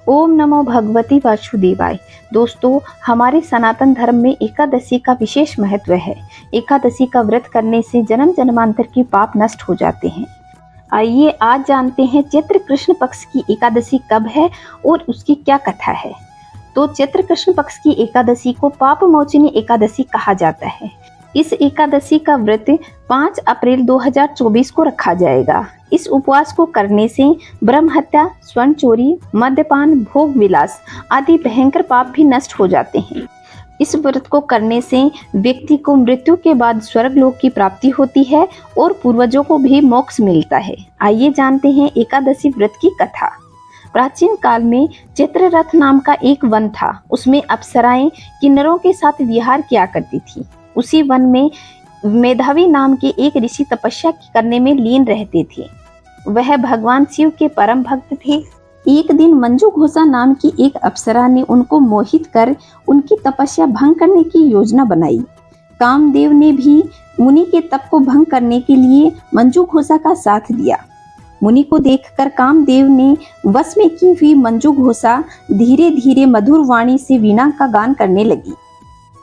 ओम नमो भगवती वासुदेवाय। दोस्तों, हमारे सनातन धर्म में एकादशी का विशेष महत्व है। एकादशी का व्रत करने से जन्म जन्मांतर के पाप नष्ट हो जाते हैं। आइए आज जानते हैं चैत्र कृष्ण पक्ष की एकादशी कब है और उसकी क्या कथा है। तो चैत्र कृष्ण पक्ष की एकादशी को पाप मोचनी एकादशी कहा जाता है। इस एकादशी का व्रत 5 अप्रैल 2024 को रखा जाएगा। इस उपवास को करने से ब्रह्म हत्या, स्वर्ण चोरी, मद्यपान, भोग विलास आदि भयंकर पाप भी नष्ट हो जाते हैं। इस व्रत को करने से व्यक्ति को मृत्यु के बाद स्वर्ग लोक की प्राप्ति होती है और पूर्वजों को भी मोक्ष मिलता है। आइए जानते हैं एकादशी व्रत की कथा। प्राचीन काल में चित्ररथ नाम का एक वन था। उसमें अप्सराएं किन्नरों के साथ विहार किया करती थी। उसी वन में मेधावी नाम के एक ऋषि तपस्या करने में लीन रहते थे। वह भगवान शिव के परम भक्त थे। एक दिन मंजू घोषा नाम की एक अप्सरा ने उनको मोहित कर उनकी तपस्या भंग करने की योजना बनाई। कामदेव ने भी मुनि के तप को भंग करने के लिए मंजू घोषा का साथ दिया। मुनि को देखकर कामदेव ने वश में की हुई मंजू घोषा धीरे धीरे मधुर वाणी से वीणा का गान करने लगी।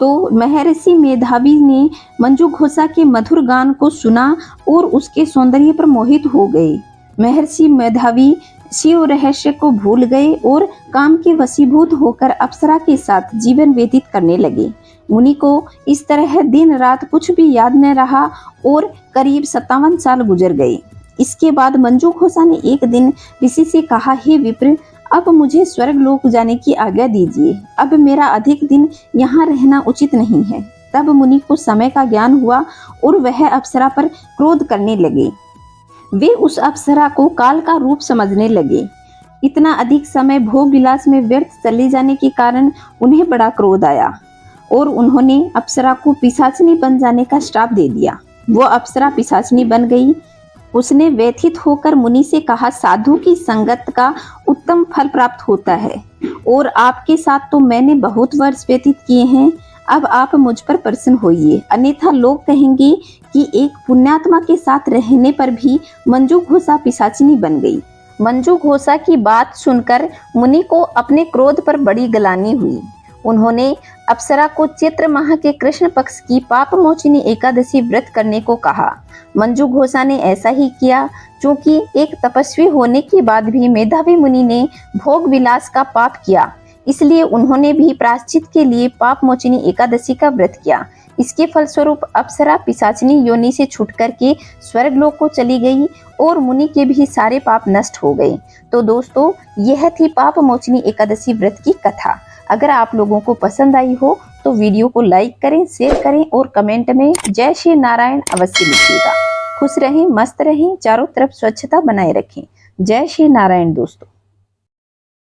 तो महर्षि मेधावी ने मंजू घोषा के मधुर गान को सुना और उसके सौंदर्य पर मोहित हो गए। महर्षि मेधावी शिव रहस्य को भूल गए और काम के वशीभूत होकर अप्सरा के साथ जीवन व्यतीत करने लगे। मुनि को इस तरह दिन रात कुछ भी याद न रहा और करीब 57 साल गुजर गए। इसके बाद मंजू घोषा ने एक दिन ऋषि से कहा, हे विप्र, अब मुझे स्वर्ग लोक जाने की आज्ञा दीजिए। अब मेरा अधिक दिन यहाँ रहना उचित नहीं है। तब मुनि को समय का ज्ञान हुआ और वह अप्सरा पर क्रोध करने लगे। वे उस अप्सरा को काल का रूप समझने लगे। इतना अधिक समय भोग विलास में व्यर्थ चले जाने के कारण उन्हें बड़ा क्रोध आया और उन्होंने अप्सरा को पिशाचनी बन जाने का श्राप दे दिया। वो अप्सरा पिशाचनी बन गई। उसने व्यथित होकर मुनि से कहा, साधु की संगत का उत्तम फल प्राप्त होता है और आपके साथ तो मैंने बहुत वर्ष व्यतीत किए हैं। अब आप मुझ पर प्रसन्न होइए, अन्यथा लोग कहेंगे कि एक पुण्यात्मा के साथ रहने पर भी मंजू घोषा पिशाचिनी बन गई। मंजू घोषा की बात सुनकर मुनि को अपने क्रोध पर बड़ी ग्लानि हुई। उन्होंने अप्सरा को चैत्र माह के कृष्ण पक्ष की पाप मोचनी एकादशी व्रत करने को कहा। मंजू घोषा ने ऐसा ही किया। क्योंकि एक तपस्वी होने के बाद भी मेधावी मुनि ने भोग विलास का पाप किया, इसलिए उन्होंने भी प्रायश्चित के लिए पाप मोचनी एकादशी का व्रत किया। इसके फलस्वरूप अप्सरा पिशाचिनी योनि से छूट करके स्वर्ग लोक को चली गई और मुनि के भी सारे पाप नष्ट हो गए। तो दोस्तों, यह थी पाप मोचनी एकादशी व्रत की कथा। अगर आप लोगों को पसंद आई हो तो वीडियो को लाइक करें, शेयर करें और कमेंट में जय श्री नारायण अवश्य लिखिएगा। खुश रहें, मस्त रहें, चारों तरफ स्वच्छता बनाए रखें। जय श्री नारायण दोस्तों।